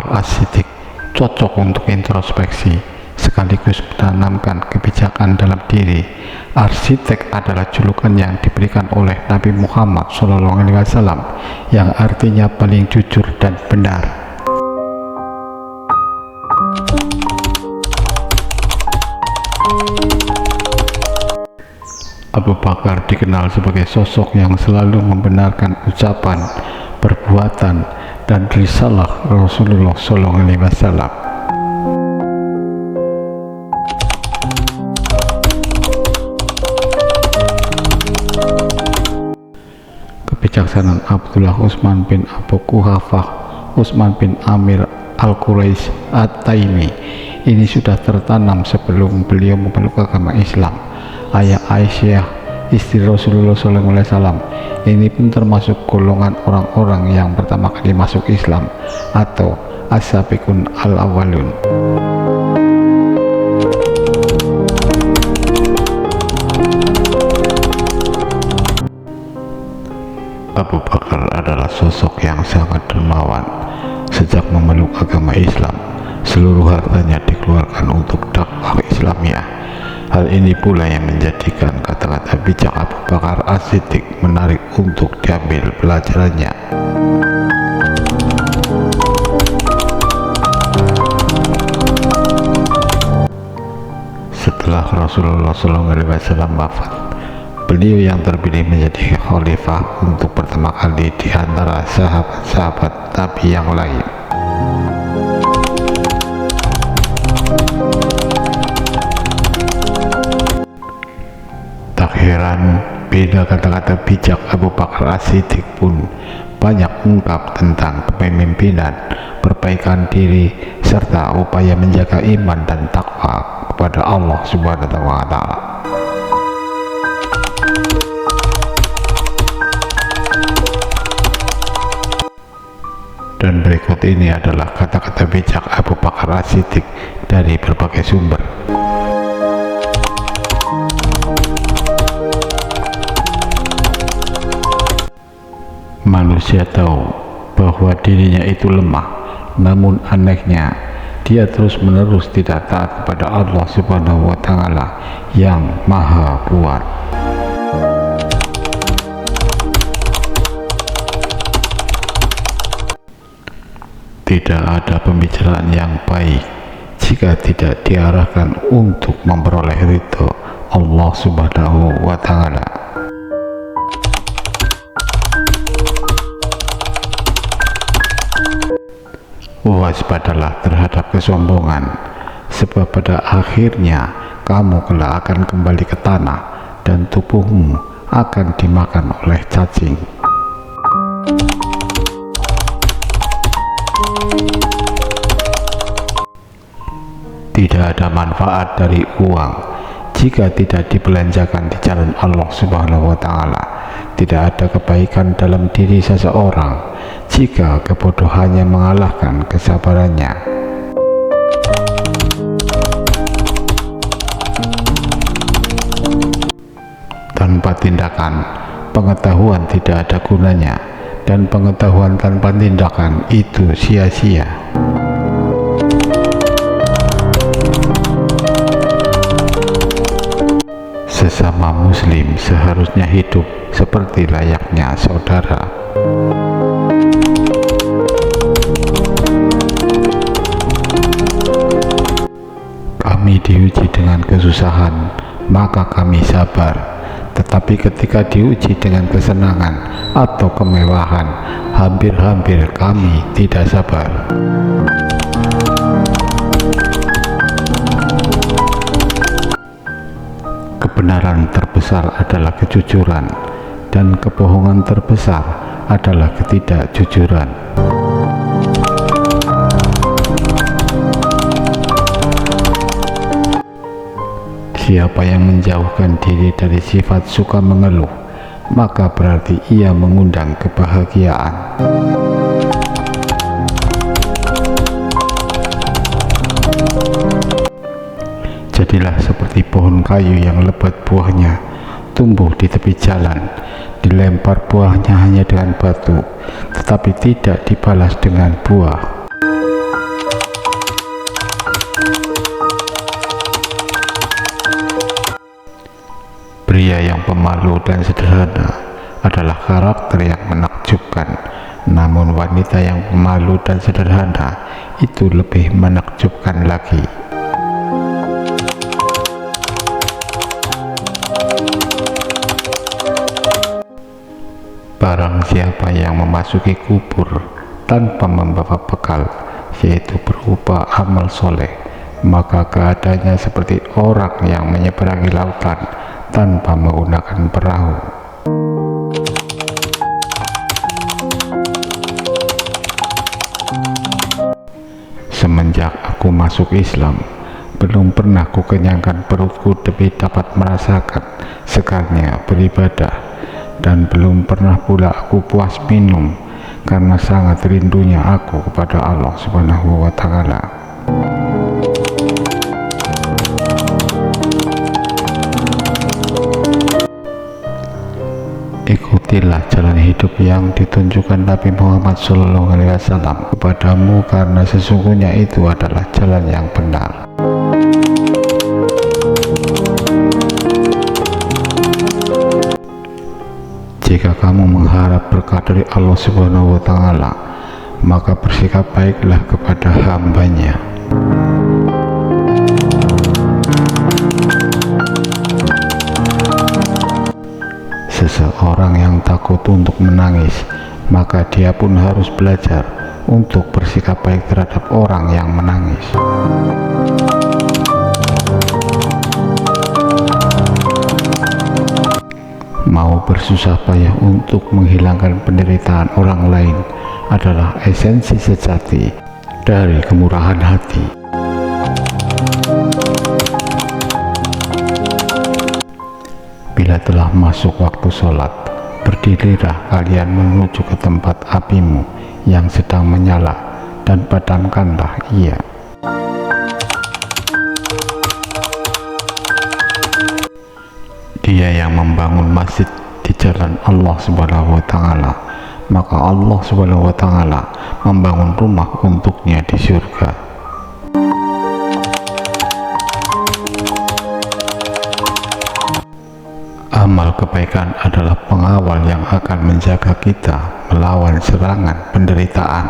Bakar As-Siddiq cocok untuk introspeksi sekaligus menanamkan kebijakan dalam diri. Arsitek adalah julukan yang diberikan oleh Nabi Muhammad SAW yang artinya paling jujur dan benar. Abu Bakar dikenal sebagai sosok yang selalu membenarkan ucapan, perbuatan, dan risalah Rasulullah SAW. Kebijaksanaan Abdullah Utsman bin Abu Quhafah Utsman bin Amir Al-Quraisy At-Taimi ini sudah tertanam sebelum beliau memeluk agama Islam. Ayah Aisyah, istri Rasulullah SAW, ini pun termasuk golongan orang-orang yang pertama kali masuk Islam atau as-sabiqun al-awwalun. Abu Bakar adalah sosok yang sangat dermawan. Sejak memeluk agama Islam, seluruh hartanya dikeluarkan untuk dakwah Islamiyah. Hal ini pula yang menjadikan kata-kata bijak Abu Bakar As-Siddiq menarik untuk diambil pelajarannya. Setelah Rasulullah SAW wafat, beliau yang terpilih menjadi khalifah untuk pertama kali di antara sahabat-sahabat Nabi yang lain. Tak heran bila kata-kata bijak Abu Bakar As-Siddiq pun banyak mengungkap tentang kepemimpinan, perbaikan diri, serta upaya menjaga iman dan takwa kepada Allah Subhanahu wa Ta'ala. Dan berikut ini adalah kata-kata bijak Abu Bakar As-Siddiq dari berbagai sumber. Manusia tahu bahwa dirinya itu lemah, namun anehnya dia terus-menerus tidak taat kepada Allah Subhanahu wa Ta'ala yang Maha Kuat. Tidak ada pembicaraan yang baik jika tidak diarahkan untuk memperoleh ridho Allah Subhanahu wa Ta'ala. Waspadalah terhadap kesombongan, sebab pada akhirnya kamu kelak akan kembali ke tanah dan tubuhmu akan dimakan oleh cacing. Tidak ada manfaat dari uang jika tidak dibelanjakan di jalan Allah Subhanahu wa Ta'ala. Tidak ada kebaikan dalam diri seseorang jika kebodohannya mengalahkan kesabarannya. Tanpa tindakan, pengetahuan tidak ada gunanya, dan pengetahuan tanpa tindakan itu sia-sia. Sesama muslim seharusnya hidup seperti layaknya saudara. Kami diuji dengan kesusahan, maka kami sabar. Tetapi ketika diuji dengan kesenangan atau kemewahan, hampir-hampir kami tidak sabar. Kebenaran terbesar adalah kejujuran, dan kebohongan terbesar adalah ketidakjujuran. Siapa yang menjauhkan diri dari sifat suka mengeluh, maka berarti ia mengundang kebahagiaan. Jadilah seperti pohon kayu yang lebat buahnya, tumbuh di tepi jalan, dilempar buahnya hanya dengan batu, tetapi tidak dibalas dengan buah. pemalu dan sederhana adalah karakter yang menakjubkan, namun wanita yang pemalu dan sederhana itu lebih menakjubkan lagi. Barang siapa yang memasuki kubur tanpa membawa bekal, yaitu berupa amal soleh, maka keadaannya seperti orang yang menyeberangi lautan tanpa menggunakan perahu. Semenjak aku masuk Islam, belum pernah kukenyangkan perutku demi dapat merasakan segarnya beribadah, dan belum pernah pula aku puas minum karena sangat rindunya aku kepada Allah Subhanahu wa Ta'ala. Ikutilah jalan hidup yang ditunjukkan Nabi Muhammad SAW kepadamu, karena sesungguhnya itu adalah jalan yang benar. Jika kamu mengharap berkah dari Allah Subhanahu wa Ta'ala, maka bersikap baiklah kepada hambanya. Seseorang yang takut untuk menangis, maka dia pun harus belajar untuk bersikap baik terhadap orang yang menangis. Mau bersusah payah untuk menghilangkan penderitaan orang lain adalah esensi sejati dari kemurahan hati. Bila telah masuk waktu sholat, berdirilah kalian menuju ke tempat apimu yang sedang menyala, dan padamkanlah ia. Dia yang membangun masjid di jalan Allah Subhanahu wa Ta'ala, maka Allah Subhanahu wa Ta'ala membangun rumah untuknya di surga. Amal kebaikan adalah pengawal yang akan menjaga kita melawan serangan penderitaan.